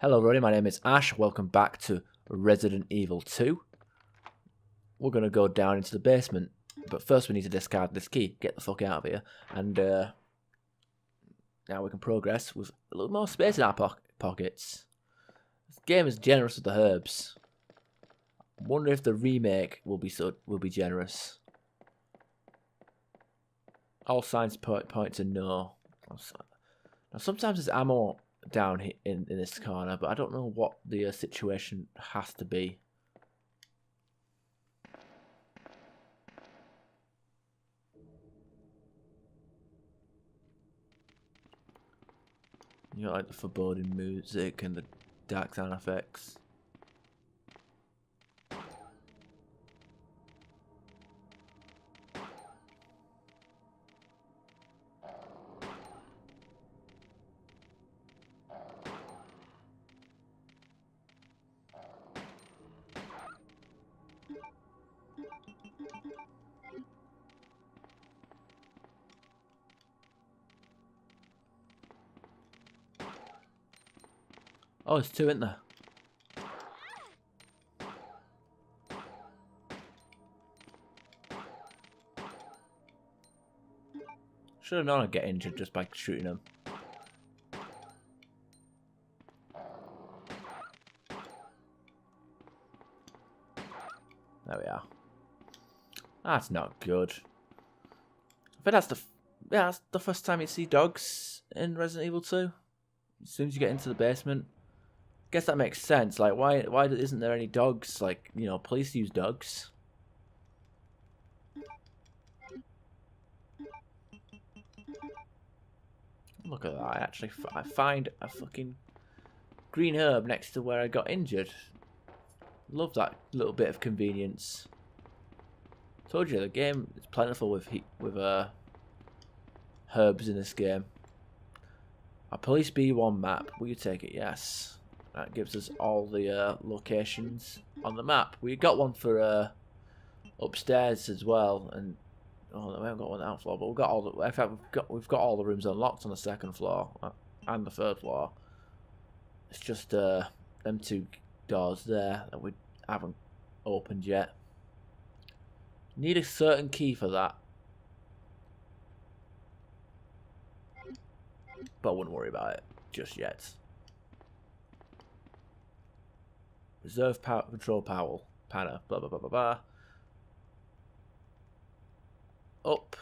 Hello everybody, my name is Ash. Welcome back to Resident Evil 2. We're going to go down into the basement, but first we need to discard this key, get the fuck out of here, and now we can progress with a little more space in our pockets. This game is generous with the herbs. I wonder if the remake will be generous. All signs point to no. Now sometimes there's ammo down here in this corner, but I don't know what the situation has to be. You know, like the foreboding music and the dark sound effects. Oh, there's two in there. Should have known I'd get injured just by shooting them. There we are. That's not good. I think that's the first time you see dogs in Resident Evil 2. As soon as you get into the basement. Guess that makes sense. Like, why isn't there any dogs? Like, you know, police use dogs. Look at that. I find a fucking green herb next to where I got injured. Love that little bit of convenience. Told you, the game is plentiful with herbs in this game. A police B1 map. Will you take it? Yes. That gives us all the locations on the map. We got one for upstairs as well, and oh, we haven't got one on that floor, but we've got all the. In fact, we've got all the rooms unlocked on the second floor and the third floor. It's just them two doors there that we haven't opened yet. Need a certain key for that, but I wouldn't worry about it just yet. Reserve power control panel. Blah blah blah blah blah. Up.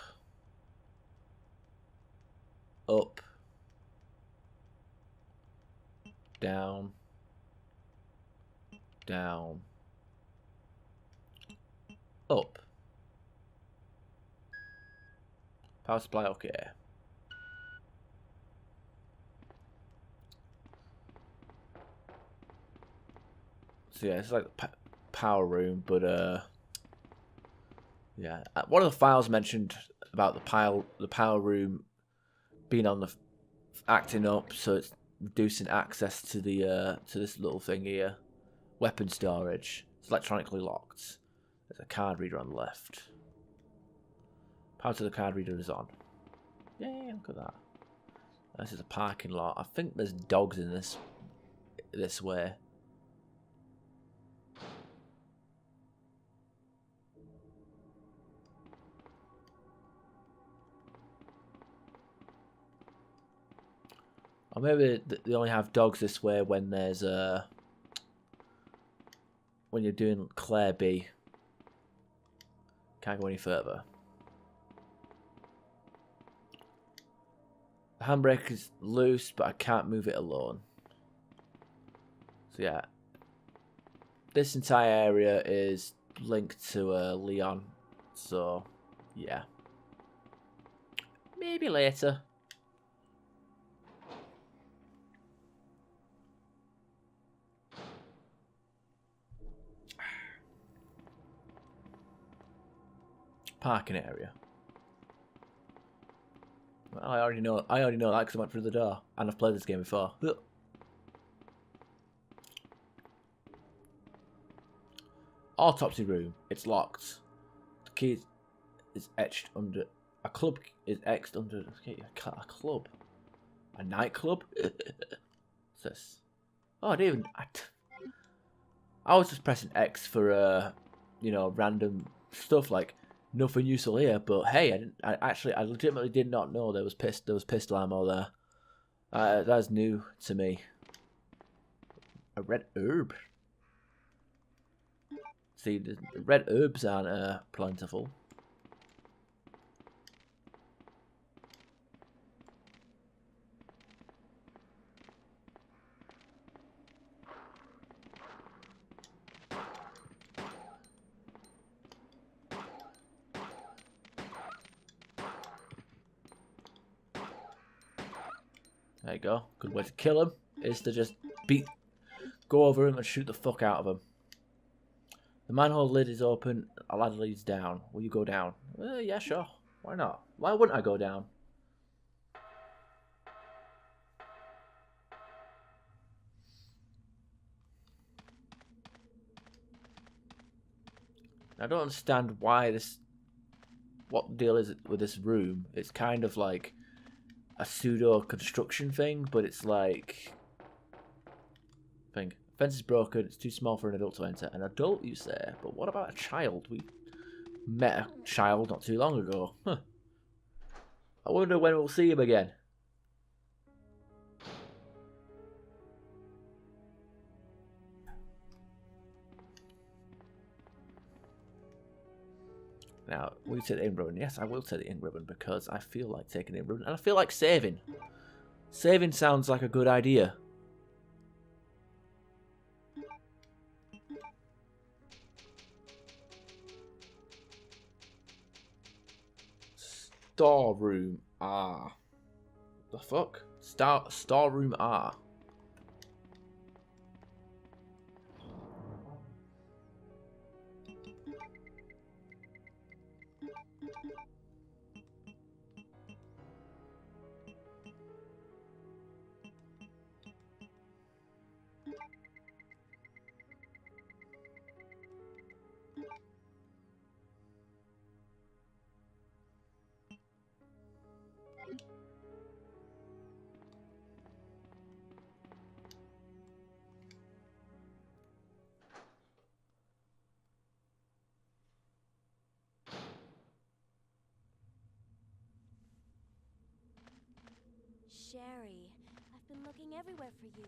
Up. Down. Down. Up. Power supply, okay. So yeah, it's like the power room, but yeah. One of the files mentioned about the power room being on the acting up, so it's reducing access to the to this little thing here. Weapon storage. It's electronically locked. There's a card reader on the left. Power to the card reader is on. Yeah, look at that. This is a parking lot. I think there's dogs in this way. Or maybe they only have dogs this way when there's when you're doing Claire B. Can't go any further. The handbrake is loose, but I can't move it alone. So yeah, this entire area is linked to Leon. So yeah, maybe later. Parking area. Well, I already know that because I went through the door and I've played this game before. Autopsy room. It's locked. The key is etched under. A club is etched under. Okay, a club. A nightclub. What's this? Oh, I didn't even... I was just pressing X for, you know, random stuff like nothing useful here. But hey, I legitimately did not know there was pistol ammo there. That's new to me. A red herb. See, the red herbs aren't plentiful. There you go. Good way to kill him is to just go over him and shoot the fuck out of him. The manhole lid is open. A ladder leads down. Will you go down? Yeah, sure. Why not? Why wouldn't I go down? I don't understand why this... What the deal is it with this room? It's kind of like a pseudo construction thing, but it's like... Fence is broken, it's too small for an adult to enter. An adult, you say? But what about a child? We met a child not too long ago. Huh. I wonder when we'll see him again. Now, will you take the ink ribbon? Yes, I will take the ink ribbon because I feel like taking the ink ribbon and I feel like saving. Saving sounds like a good idea. Storeroom R. The fuck? Storeroom R. Sherry, I've been looking everywhere for you.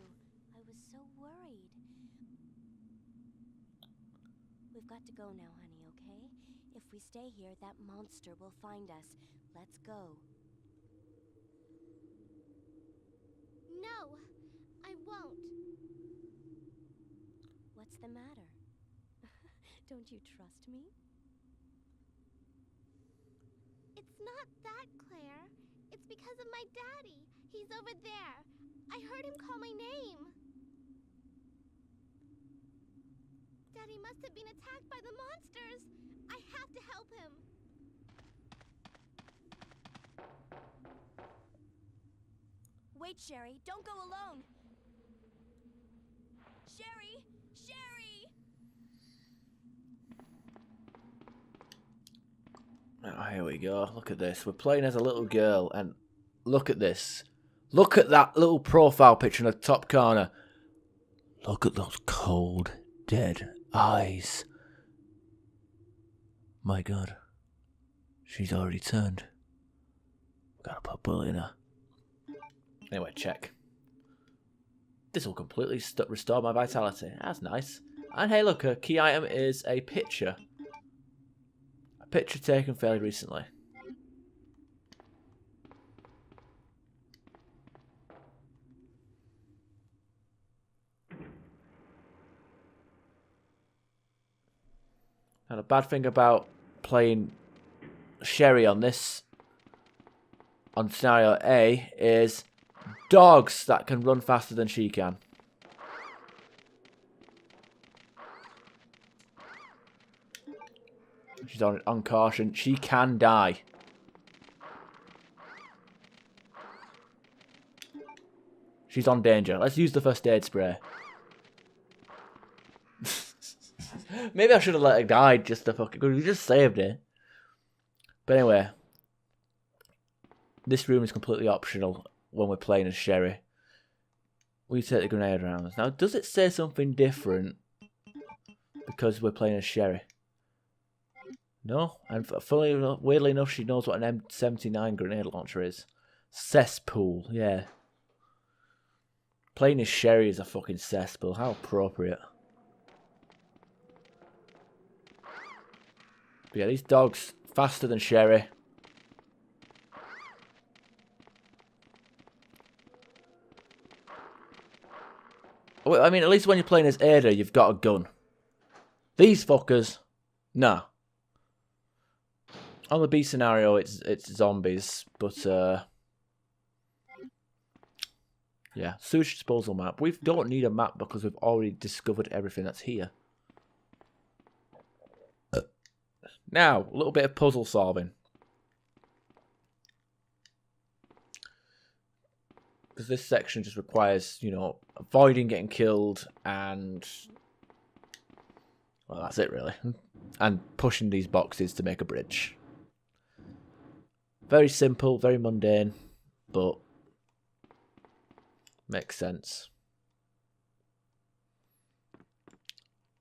I was so worried. We've got to go now, honey, okay? If we stay here, that monster will find us. Let's go. No, I won't. What's the matter? Don't you trust me? It's not that, Claire. It's because of my daddy. He's over there. I heard him call my name. Daddy must have been attacked by the monsters. I have to help him. Wait, Sherry, don't go alone. Sherry! Sherry! Oh, here we go. Look at this. We're playing as a little girl, and look at this. Look at that little profile picture in the top corner. Look at those cold, dead eyes. My God. She's already turned. Gotta put a bullet in her. Anyway, check. This will completely restore my vitality. That's nice. And hey, look, a key item is a picture. A picture taken fairly recently. And a bad thing about playing Sherry on scenario A is dogs that can run faster than she can. She's on caution. She can die. She's on danger. Let's use the first aid spray. Maybe I should have let her die just to fucking... We just saved it. But anyway. This room is completely optional when we're playing as Sherry. We take the grenade rounds. Now, does it say something different because we're playing as Sherry? No, and weirdly enough, she knows what an M79 grenade launcher is. Cesspool, yeah. Playing as Sherry is a fucking cesspool. How appropriate. But yeah, these dogs faster than Sherry. I mean, at least when you're playing as Ada, you've got a gun. These fuckers, nah. On the B scenario, it's zombies, but yeah, sewage disposal map. We don't need a map because we've already discovered everything that's here. Now, a little bit of puzzle solving. Because this section just requires, you know, avoiding getting killed and... well, that's it, really. And pushing these boxes to make a bridge. Very simple, very mundane, but makes sense.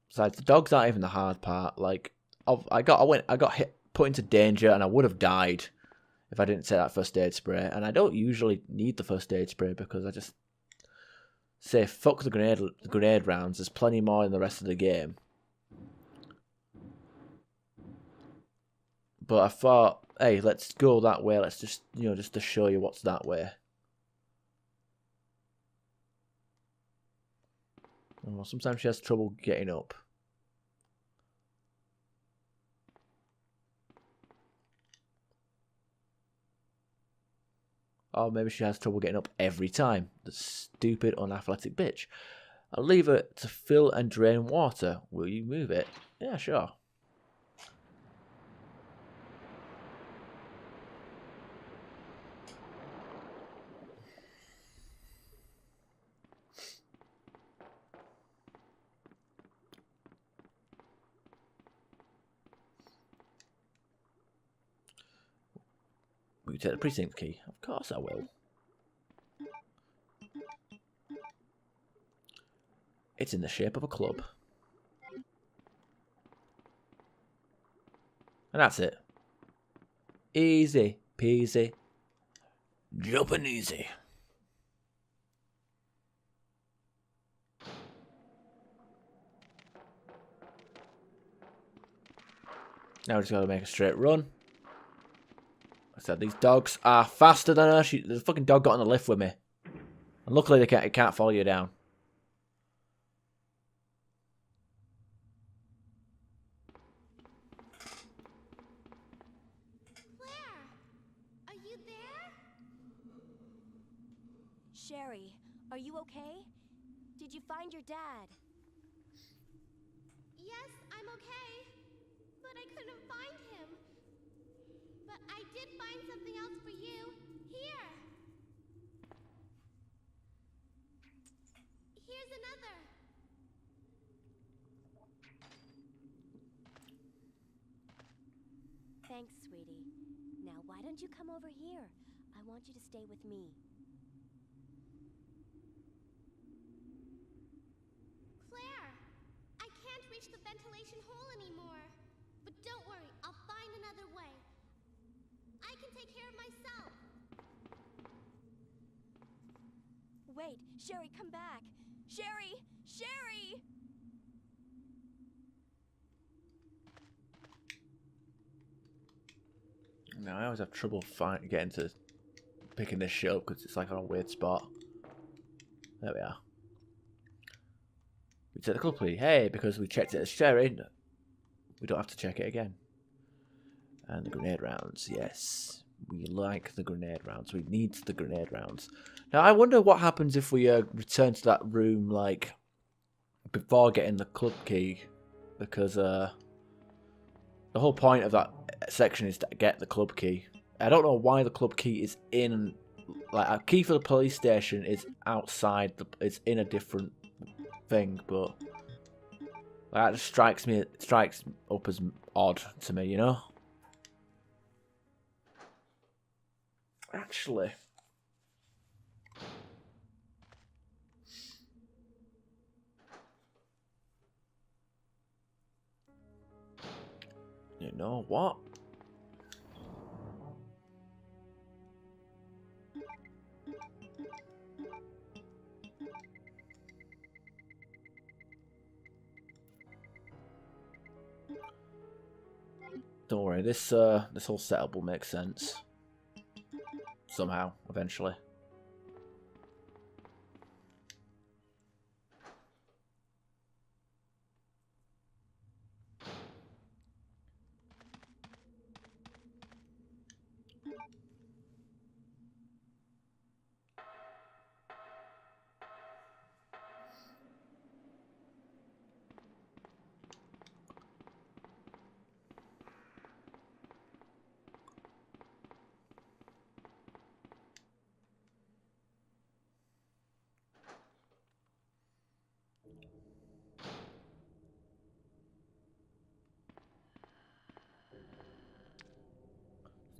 Besides, the dogs aren't even the hard part. Like, I got hit, put into danger, and I would have died if I didn't take that first aid spray. And I don't usually need the first aid spray because I just say fuck the grenade rounds. There's plenty more in the rest of the game. But I thought, hey, let's go that way. Let's just, you know, just to show you what's that way. Oh, sometimes she has trouble getting up. Or maybe she has trouble getting up every time. The stupid, unathletic bitch. I'll leave her to fill and drain water. Will you move it? Yeah, sure. Will you take the precinct key? Of course I will. It's in the shape of a club. And that's it. Easy peasy. Jumping easy. Now we just gotta make a straight run. I said these dogs are faster than her. The fucking dog got on the lift with me. And luckily it can't follow you down. Claire, are you there? Sherry, are you okay? Did you find your dad? Yes, I'm okay. But I couldn't find him. But I did find something else for you. Here. Here's another. Thanks, sweetie. Now, why don't you come over here? I want you to stay with me. Claire, I can't reach the ventilation hole anymore. But don't worry, I'll find another way. I can take care of myself. Wait, Sherry, come back. Sherry! Sherry! Now I always have trouble getting to picking this shit up because it's like on a weird spot. There we are. We take the club key. Hey, because we checked it as Sherry, we don't have to check it again. And the grenade rounds, yes. We like the grenade rounds. We need the grenade rounds. Now, I wonder what happens if we return to that room, like, before getting the club key. Because the whole point of that section is to get the club key. I don't know why the club key is in... like, a key for the police station is outside. It's in a different thing, but... like, that just strikes up as odd to me, you know? Actually, Wait, no, what? Don't worry, this whole setup will make sense. Somehow, eventually.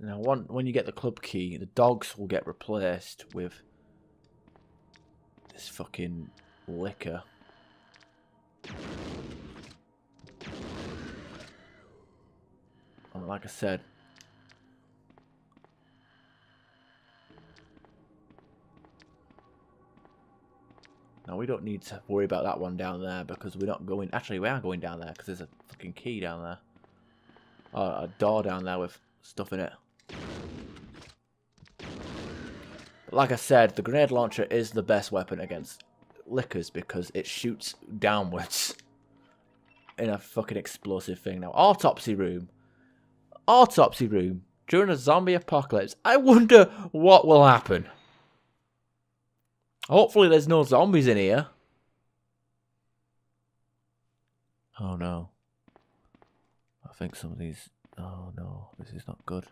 Now, when you get the club key, the dogs will get replaced with this fucking liquor. And like I said, now we don't need to worry about that one down there because we're not going. Actually, we are going down there because there's a fucking key down there. Oh, a door down there with stuff in it. But like I said, the grenade launcher is the best weapon against liquors because it shoots downwards in a fucking explosive thing. Now, autopsy room. Autopsy room. During a zombie apocalypse, I wonder what will happen. Hopefully there's no zombies in here. Oh no. I think some of these... Oh no, this is not good.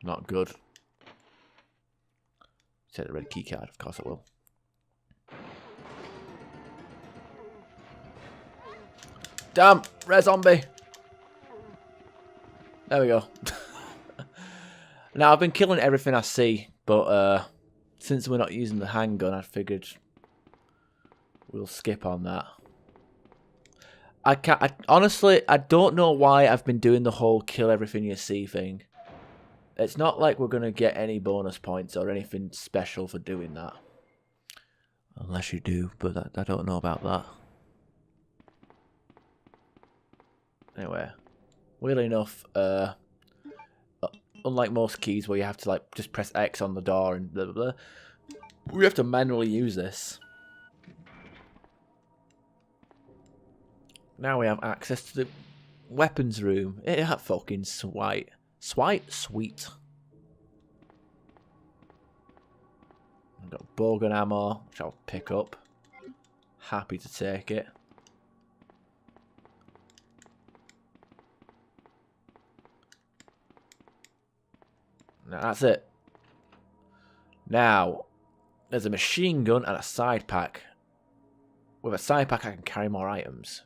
Not good. Take the red key card, of course I will. Damn, red zombie. There we go. Now, I've been killing everything I see, but since we're not using the handgun, I figured we'll skip on that. Honestly, I don't know why I've been doing the whole kill everything you see thing. It's not like we're going to get any bonus points or anything special for doing that. Unless you do, but I don't know about that. Anyway, weirdly enough, unlike most keys where you have to like just press X on the door and blah blah blah, we have to manually use this. Now we have access to the weapons room. Yeah, fucking sweet. Sweet. I've got bowgun ammo, which I'll pick up. Happy to take it. Now, that's it. Now, there's a machine gun and a side pack. With a side pack, I can carry more items.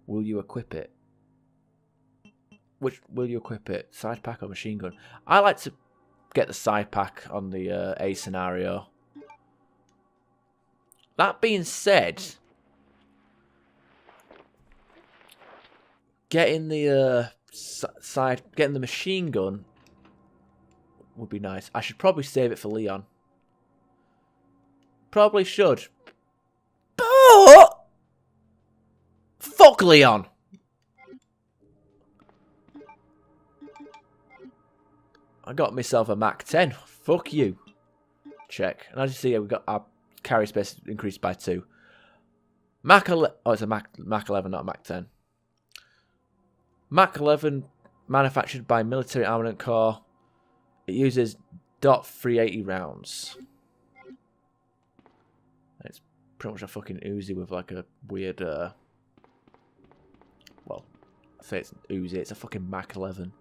Will you equip it? Which will you equip it? Side pack or machine gun? I like to get the side pack on the A scenario. That being said, getting the getting the machine gun would be nice. I should probably save it for Leon. Probably should. But fuck Leon. I got myself a Mac 10. Fuck you. Check. And as you see, we've got our carry space increased by 2. Mac 11. Oh, it's a Mac 11, not a Mac 10. Mac 11, manufactured by Military Armament Corps. It uses .380 rounds. It's pretty much a fucking Uzi with like a weird, well, I say it's an Uzi, it's a fucking Mac 11.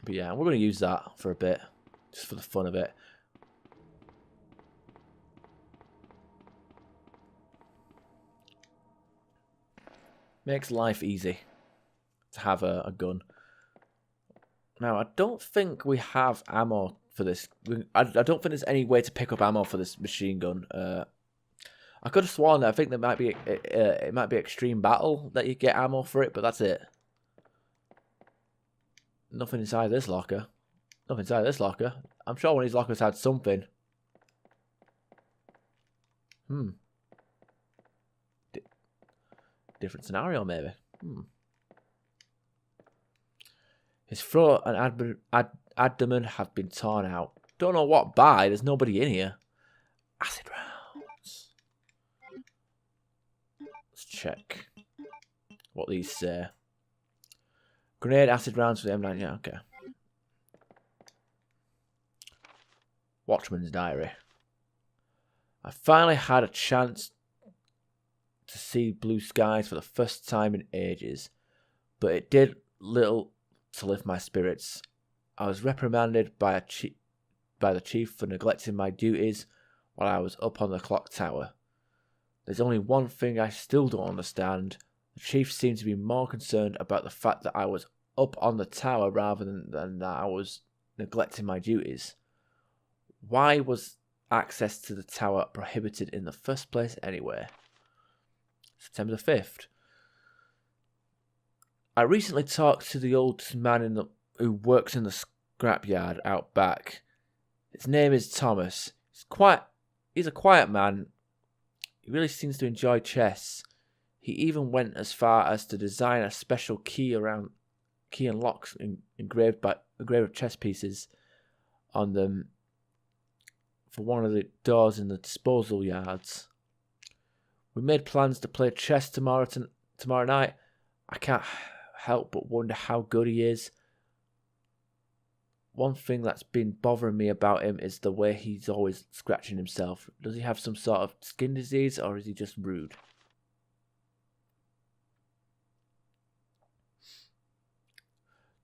But yeah, we're going to use that for a bit, just for the fun of it. Makes life easy to have a gun. Now, I don't think we have ammo for this. I don't think there's any way to pick up ammo for this machine gun. I could have sworn that I think there might be it might be extreme battle that you get ammo for it, but that's it. Nothing inside this locker. Nothing inside this locker. I'm sure one of these lockers had something. Different scenario, maybe. His throat and abdomen have been torn out. Don't know what by. There's nobody in here. Acid rounds. Let's check what these say. Grenade acid rounds for the M9. Yeah, okay. Watchman's diary. I finally had a chance to see blue skies for the first time in ages, but it did little to lift my spirits. I was reprimanded by the chief for neglecting my duties while I was up on the clock tower. There's only one thing I still don't understand. The chief seemed to be more concerned about the fact that I was up on the tower rather than that I was neglecting my duties. Why was access to the tower prohibited in the first place anyway? September the 5th. I recently talked to the old man who works in the scrapyard out back. His name is Thomas. He's a quiet man. He really seems to enjoy chess. He even went as far as to design a special key and locks engraved with chess pieces on them for one of the doors in the disposal yards. We made plans to play chess tomorrow night. I can't help but wonder how good he is. One thing that's been bothering me about him is the way he's always scratching himself. Does he have some sort of skin disease, or is he just rude?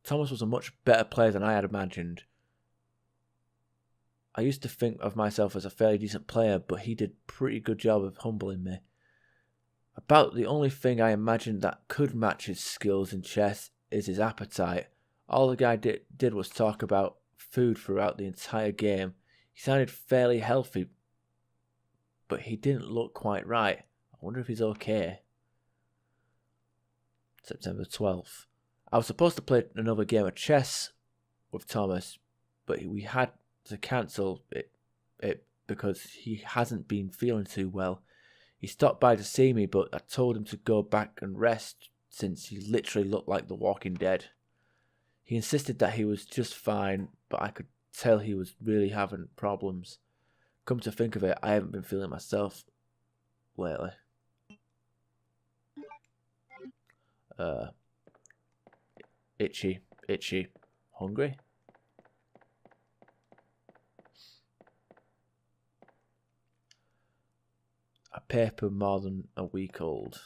Thomas was a much better player than I had imagined. I used to think of myself as a fairly decent player, but he did a pretty good job of humbling me. About the only thing I imagined that could match his skills in chess is his appetite. All the guy did was talk about food throughout the entire game. He sounded fairly healthy, but he didn't look quite right. I wonder if he's okay. September 12th. I was supposed to play another game of chess with Thomas, but we had to cancel it because he hasn't been feeling too well. He stopped by to see me, but I told him to go back and rest since he literally looked like the Walking Dead. He insisted that he was just fine, but I could tell he was really having problems. Come to think of it, I haven't been feeling myself lately. Itchy. Hungry? A paper more than a week old.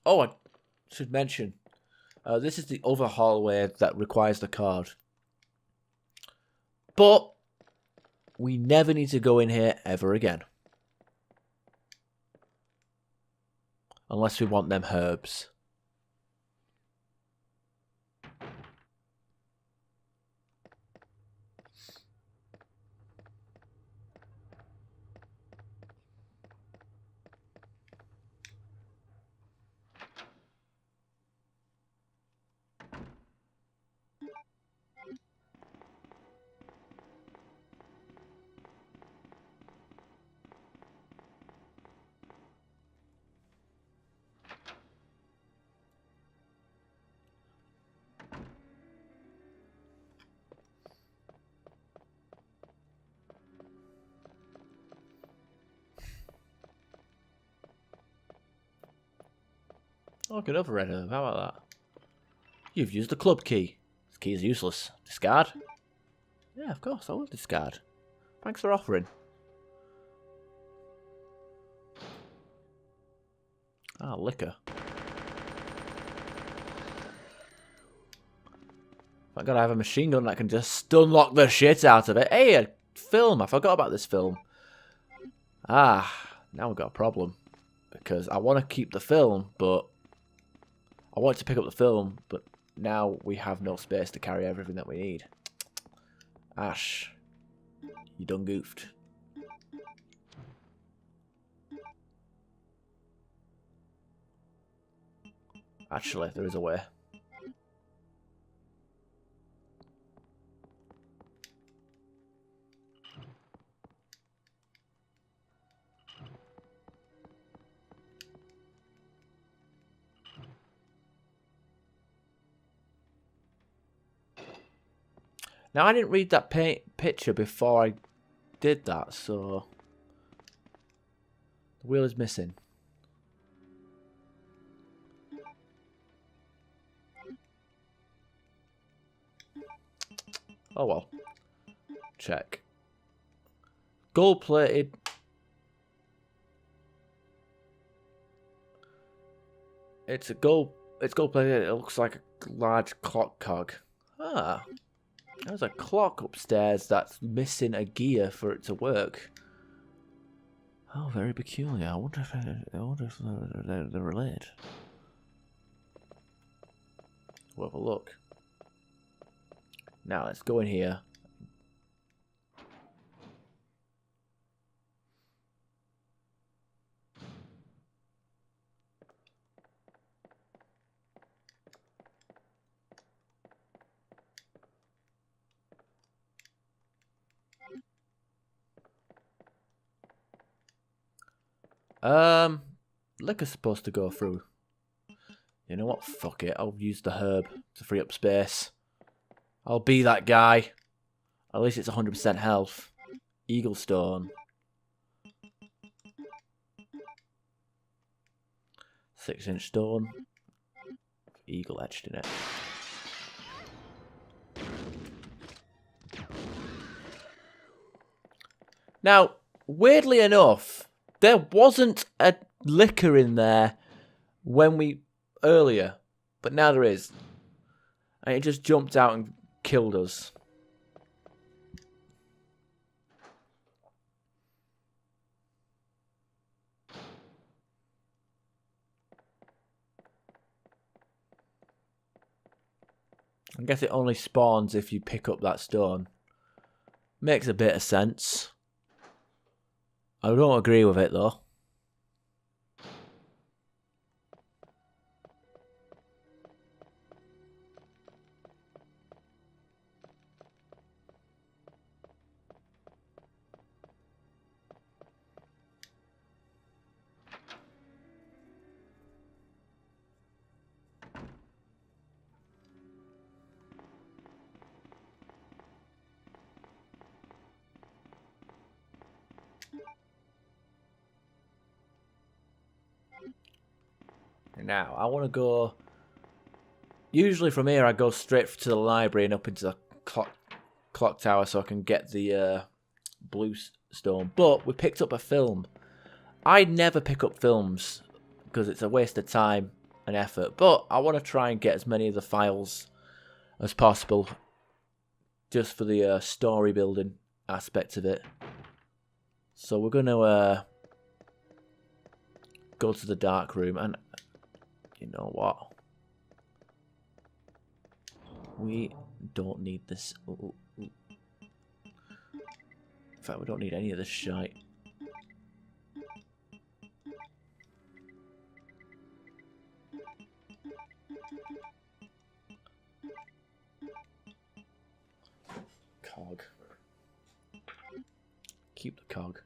Oh, I should mention, this is the other hallway that requires the card. But we never need to go in here ever again. Unless we want them herbs. Oh, good over red herb. How about that? You've used the club key. This key is useless. Discard? Yeah, of course, I will discard. Thanks for offering. Ah, liquor. I gotta have a machine gun that can just stun lock the shit out of it. Hey, a film. I forgot about this film. Ah, now we've got a problem. Because I want to keep the film, but... I want to pick up the film, but now we have no space to carry everything that we need. Ash, you done goofed. Actually, there is a way. Now, I didn't read that picture before I did that, so... The wheel is missing. Oh well. Check. Gold-plated. It's gold-plated. It looks like a large clock cog. Ah. There's a clock upstairs that's missing a gear for it to work. Oh, very peculiar. I wonder if they're related. We'll have a look. Now let's go in here. Liquor's supposed to go through. You know what? Fuck it. I'll use the herb to free up space. I'll be that guy. At least it's 100% health. Eagle stone. 6-inch stone. Eagle etched in it. Now, weirdly enough, there wasn't a liquor in there earlier, but now there is. And it just jumped out and killed us. I guess it only spawns if you pick up that stone. Makes a bit of sense. I don't agree with it though. Now, I want to go... Usually from here I go straight to the library and up into the clock tower so I can get the blue stone. But we picked up a film. I never pick up films because it's a waste of time and effort. But I want to try and get as many of the files as possible just for the story building aspect of it. So we're going to go to the dark room and... You know what? We don't need this. In fact, we don't need any of this shite. Cog. Keep the cog.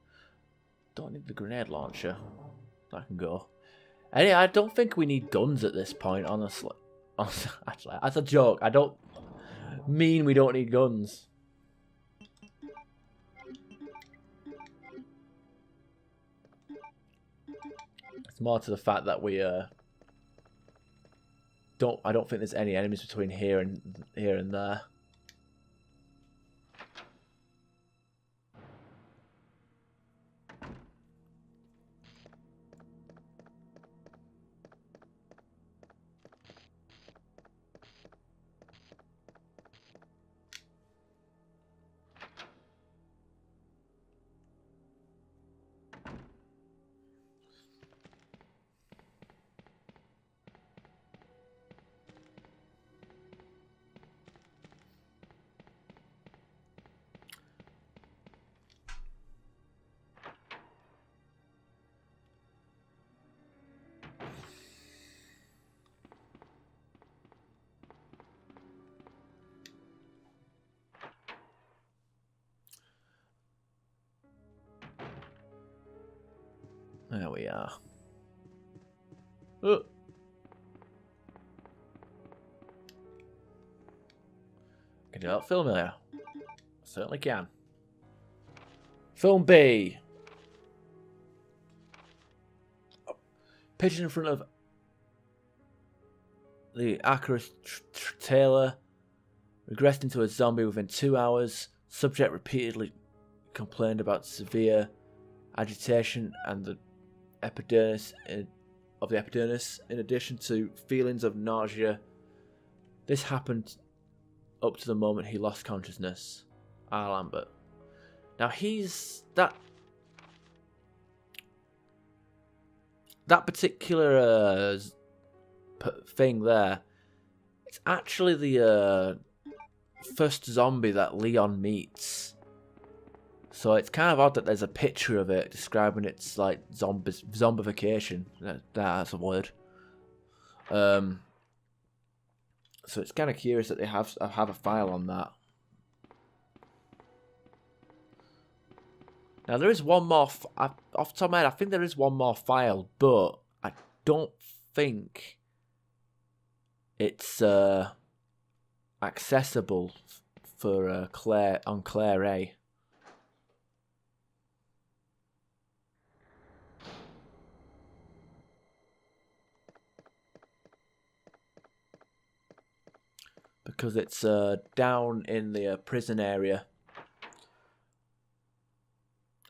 Don't need the grenade launcher. That can go. Anyway, I don't think we need guns at this point, honestly. Actually, as a joke, I don't mean we don't need guns. It's more to the fact that we I don't think there's any enemies between here and there. There we are. Oh. Can you help film here? Certainly can. Film B. Pigeon in front of the Acura Taylor. Regressed into a zombie within 2 hours. Subject repeatedly complained about severe agitation and the epidermis of the epidermis, in addition to feelings of nausea. This happened up to the moment he lost consciousness. R. Lambert. Now he's that particular thing there. It's actually the first zombie that Leon meets. So it's kind of odd that there's a picture of it describing its like zombification. That's a word. So it's kind of curious that they have a file on that. Now there is one more. Off the top of my head, I think there is one more file, but I don't think it's accessible for Claire A. Because it's down in the prison area.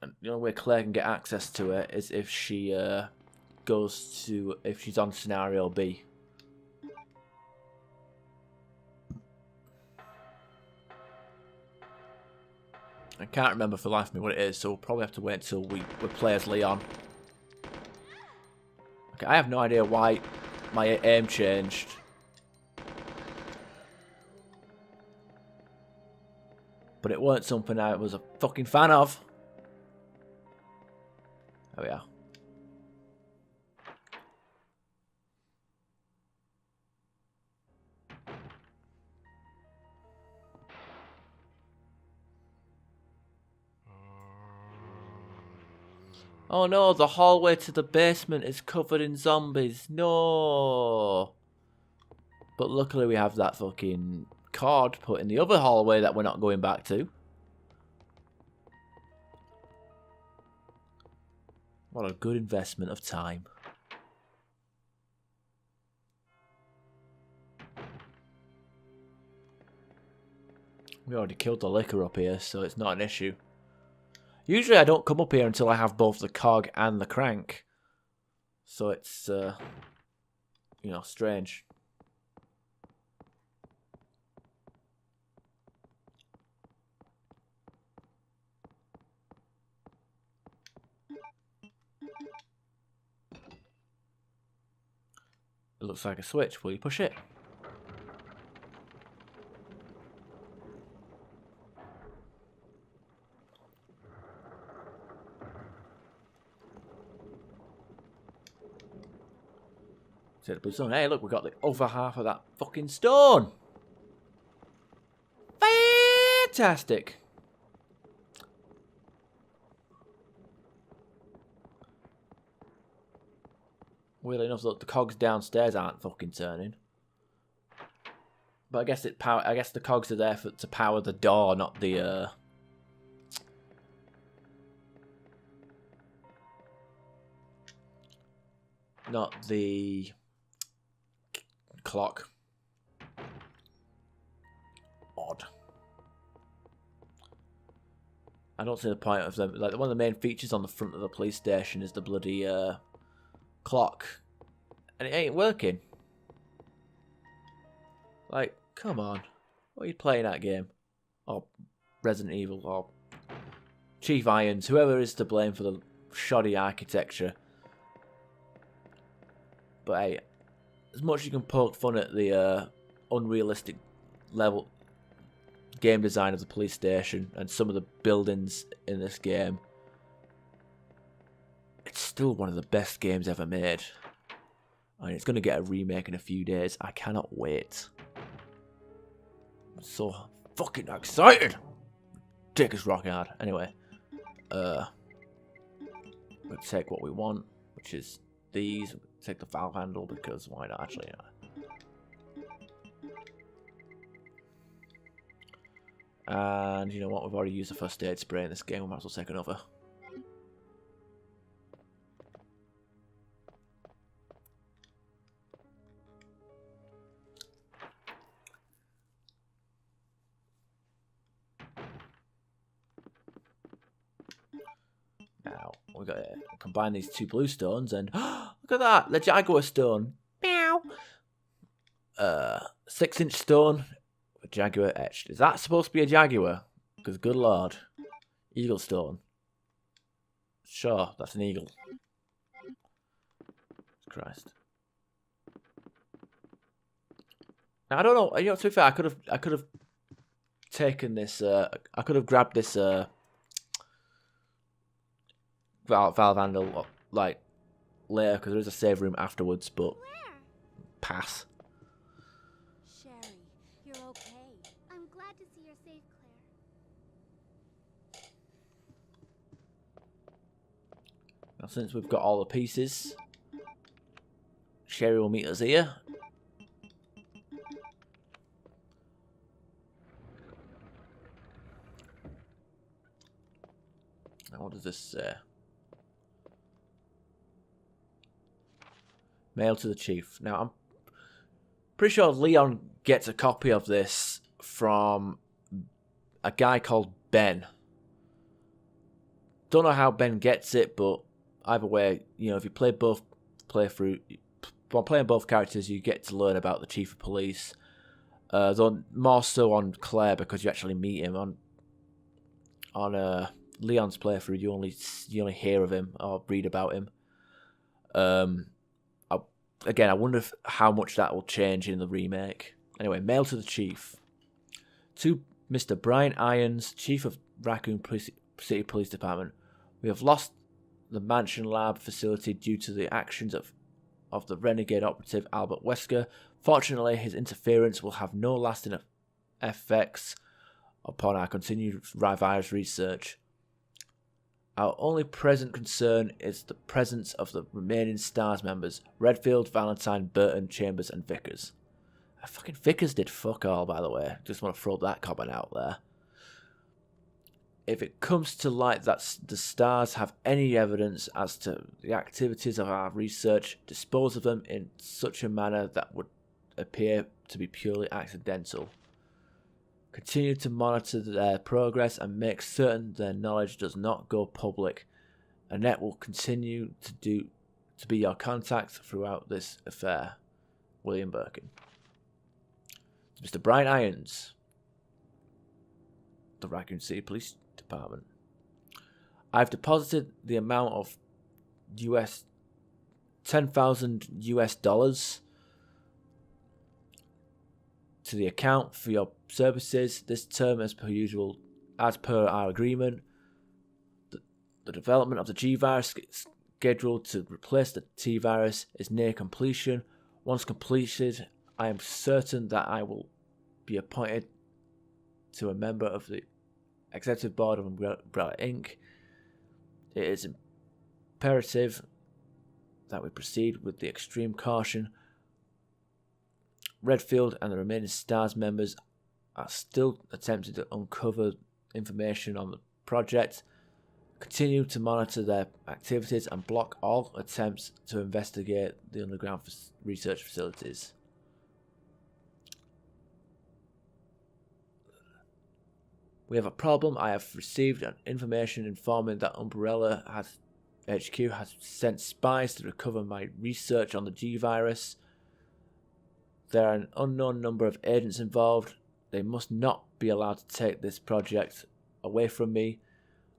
And the only way Claire can get access to it is if she if she's on scenario B. I can't remember for the life of me what it is, so we'll probably have to wait until we play as Leon. Okay, I have no idea why my aim changed. But it weren't something I was a fucking fan of. There we are. Oh no, the hallway to the basement is covered in zombies. No. But luckily we have that fucking card put in the other hallway that we're not going back to. What a good investment of time. We already killed the liquor up here, so it's not an issue. Usually I don't come up here until I have both the cog and the crank. So it's, you know, strange. It looks like a switch. Will you push it? Hey, look, we got the other half of that fucking stone. Fantastic. Weirdly enough, look, the cogs downstairs aren't fucking turning. But I guess I guess the cogs are there to power the door, not the clock. Odd. I don't see the point of them. Like, one of the main features on the front of the police station is the bloody clock, and it ain't working. Like, come on, what are you playing that game? Or Resident Evil, or Chief Irons, whoever is to blame for the shoddy architecture. But hey, as much as you can poke fun at the unrealistic level game design of the police station and some of the buildings in this game, it's still one of the best games ever made. I mean, it's going to get a remake in a few days. I cannot wait. I'm so fucking excited. Dick is rock hard. Anyway, we'll take what we want. which is these. Take the valve handle because why not? Actually, and you know what? We've already used the first aid spray in this game. We might as well take another. Now we got to combine these 2 blue stones, and look at that, the Jaguar stone. Meow. 6-inch stone, Jaguar etched. Is that supposed to be a Jaguar? Because good lord, eagle stone. Sure, that's an eagle. Christ. Now I don't know. You know, to be fair, I could have taken this. I could have grabbed this. Valve handle like later because there is a save room afterwards, but pass. Sherry, you're okay. I'm glad to see you're safe, Claire. Now, since we've got all the pieces, Sherry will meet us here. Now, what does this say? Mail to the chief. Now, I'm pretty sure Leon gets a copy of this from a guy called Ben. Don't know how Ben gets it, but either way, you know, if you play both while playing both characters, you get to learn about the chief of police. Though more so on Claire because you actually meet him on Leon's playthrough. You only hear of him or read about him. Again, I wonder how much that will change in the remake. Anyway, mail to the chief. To Mr. Brian Irons, Chief of Raccoon City Police Department. We have lost the Mansion Lab facility due to the actions of the renegade operative Albert Wesker. Fortunately, his interference will have no lasting effects upon our continued virus research. Our only present concern is the presence of the remaining STARS members, Redfield, Valentine, Burton, Chambers, and Vickers. Fucking Vickers did fuck all, by the way. Just want to throw that comment out there. If it comes to light that the STARS have any evidence as to the activities of our research, dispose of them in such a manner that would appear to be purely accidental. Continue to monitor their progress and make certain their knowledge does not go public. Annette will continue to be your contact throughout this affair. William Birkin. Mr. Brian Irons, the Raccoon City Police Department. I've deposited the amount of $10,000 to the account for your services this term as per usual, as per our agreement. The development of the G-Virus scheduled to replace the T-Virus is near completion. Once completed, I am certain that I will be appointed to a member of the Executive Board of Umbrella Inc. It is imperative that we proceed with the extreme caution. Redfield and the remaining STARS members are still attempting to uncover information on the project. Continue to monitor their activities and block all attempts to investigate the underground research facilities. We have a problem. I have received information informing that Umbrella HQ has sent spies to recover my research on the G-Virus. There are an unknown number of agents involved. They must not be allowed to take this project away from me,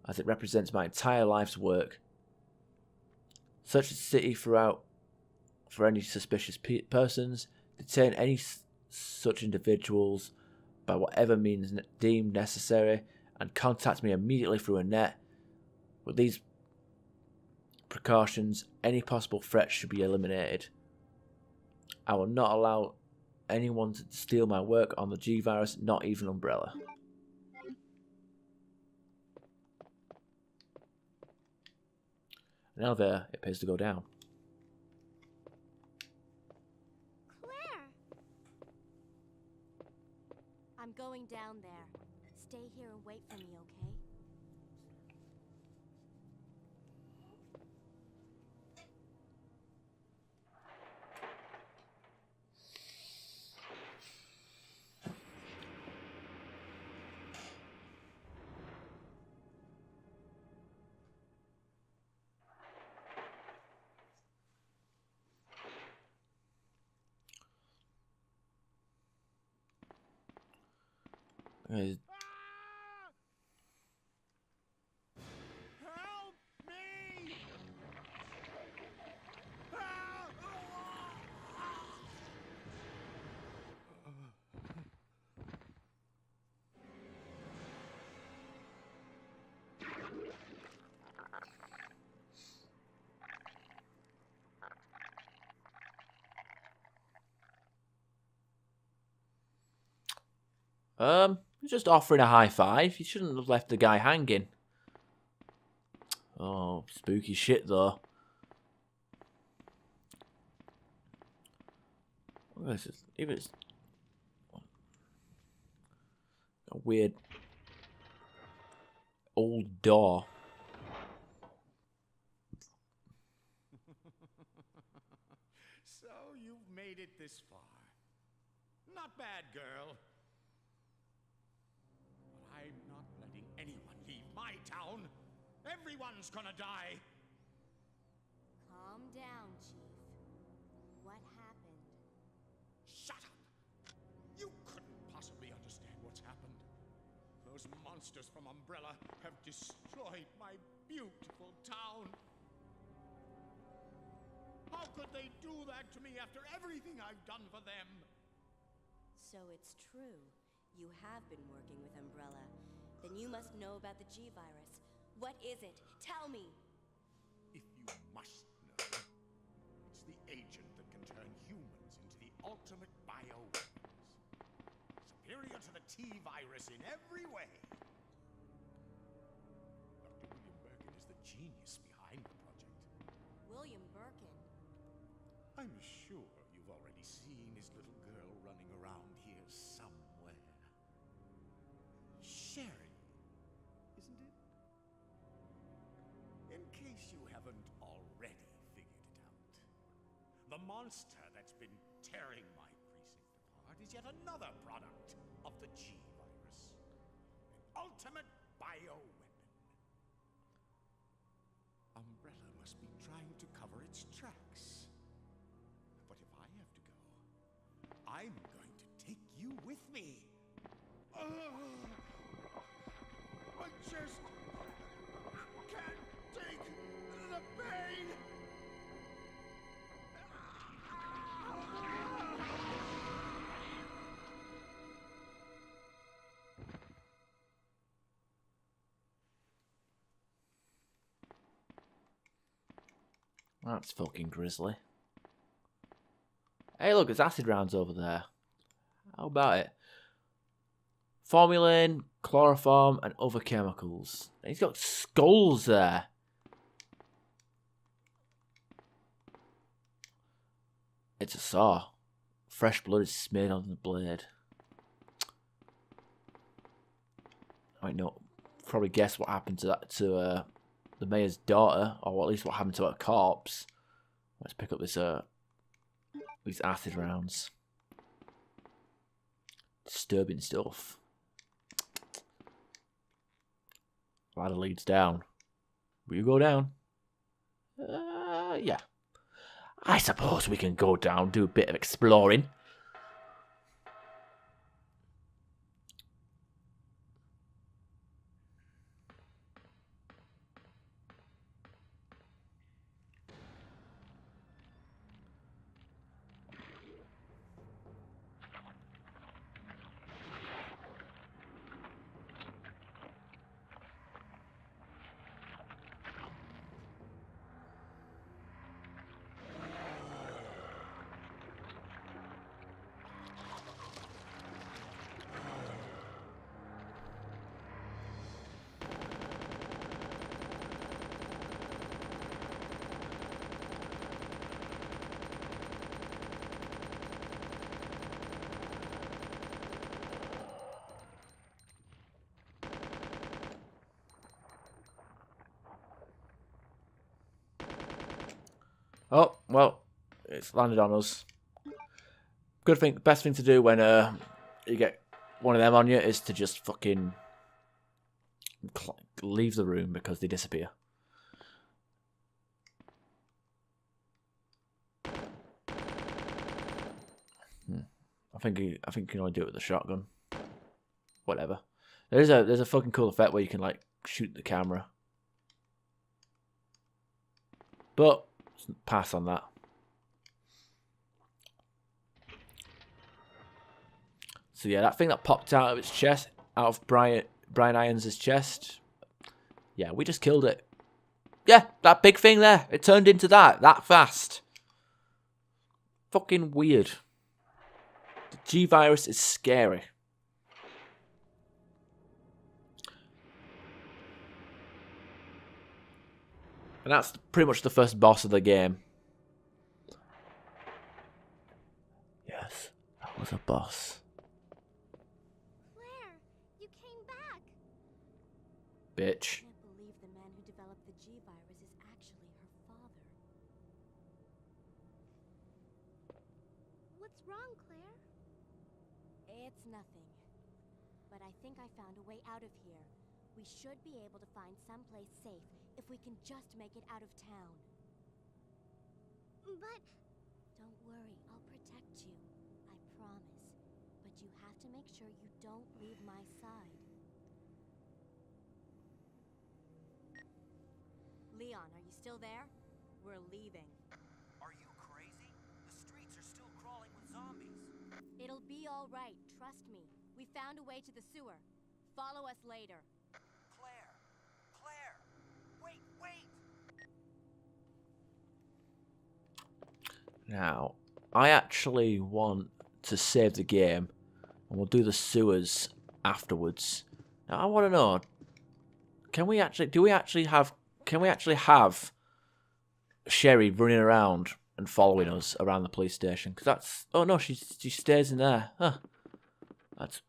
as it represents my entire life's work. Search the city throughout for any suspicious persons. Detain any such individuals by whatever means deemed necessary, and contact me immediately through Annette. With these precautions, any possible threats should be eliminated. I will not allow anyone to steal my work on the G-Virus, not even Umbrella. Now there, it appears to go down. I'm going down there. Stay here and wait for me, okay? Uh, Help me! Just offering a high five. You shouldn't have left the guy hanging. Oh, spooky shit though. This is even it's a weird old door. So you've made it this far. Not bad, girl. But I'm not letting anyone leave my town. Everyone's gonna die. Calm down, Chief. What happened? Shut up! You couldn't possibly understand what's happened. Those monsters from Umbrella have destroyed my beautiful town. How could they do that to me after everything I've done for them? So it's true. You have been working with Umbrella. Then you must know about the G-Virus. What is it? Tell me! If you must know, it's the agent that can turn humans into the ultimate bioweapons. Superior to the T-Virus in every way. Dr. William Birkin is the genius behind the project. William Birkin. I'm sure you've already seen his little girl running around here somewhere. Sherry, isn't it? In case you haven't already figured it out, the monster that's been tearing my precinct apart is yet another product of the G-Virus. An ultimate bioweapon. Umbrella must be trying to cover its tracks. But if I have to go, I'm going to take you with me. I just can't take the pain. That's fucking grisly. Hey, look, there's acid rounds over there. How about it? Formulin, chloroform, and other chemicals. He's got skulls there. It's a saw. Fresh blood is smeared on the blade. I know. Probably guess what happened to that to the mayor's daughter, or at least what happened to her corpse. Let's pick up this these acid rounds. Disturbing stuff. Ladder leads down. Will you go down? Yeah. I suppose we can go down, do a bit of exploring. Well, it's landed on us. Good thing, best thing to do when you get one of them on you is to just fucking leave the room because they disappear. I think you can only do it with a shotgun. Whatever. There's a fucking cool effect where you can like shoot the camera. But pass on that. So yeah, that thing that popped out of its chest, out of Brian Irons' chest. Yeah, we just killed it. Yeah, that big thing there. It turned into that fast. Fucking weird. The G-Virus is scary. And that's pretty much the first boss of the game. Yes, that was a boss. Claire, you came back. Bitch. I can't believe the man who developed the G-Virus is actually her father. What's wrong, Claire? It's nothing. But I think I found a way out of here. We should be able to find someplace safe if we can just make it out of town. But Don't worry, I'll protect you. I promise. But you have to make sure you don't leave my side. Leon, are you still there? We're leaving. Are you crazy? The streets are still crawling with zombies. It'll be all right, trust me. We found a way to the sewer. Follow us later. Claire! Claire! Wait! Now, I actually want to save the game, and we'll do the sewers afterwards. Now, I want to know, can we actually have Sherry running around and following us around the police station? Because that's, oh no, she stays in there. Huh. That's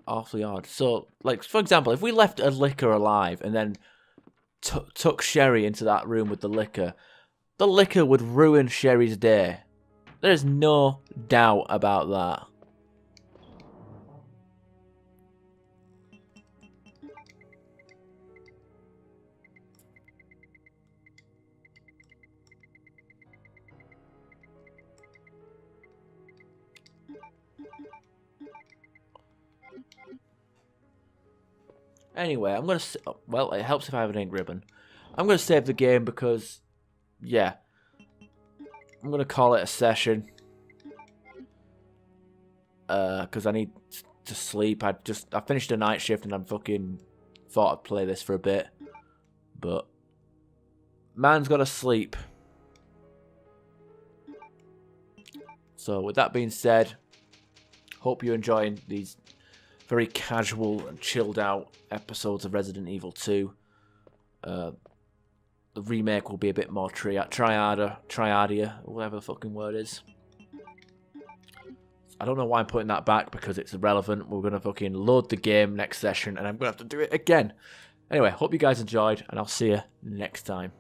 awfully odd. So, like, for example, if we left a liquor alive and then took Sherry into that room with the liquor would ruin Sherry's day. There's no doubt about that. Anyway, I'm going to... Well, it helps if I have an ink ribbon. I'm going to save the game because... Yeah. I'm going to call it a session. Because I need to sleep. I finished a night shift and I'm fucking... Thought I'd play this for a bit. But... Man's got to sleep. So, with that being said... Hope you're enjoying these... very casual and chilled out episodes of Resident Evil 2. The remake will be a bit more triadia, whatever the fucking word is. I don't know why I'm putting that back because it's irrelevant. We're going to fucking load the game next session and I'm going to have to do it again. Anyway, hope you guys enjoyed and I'll see you next time.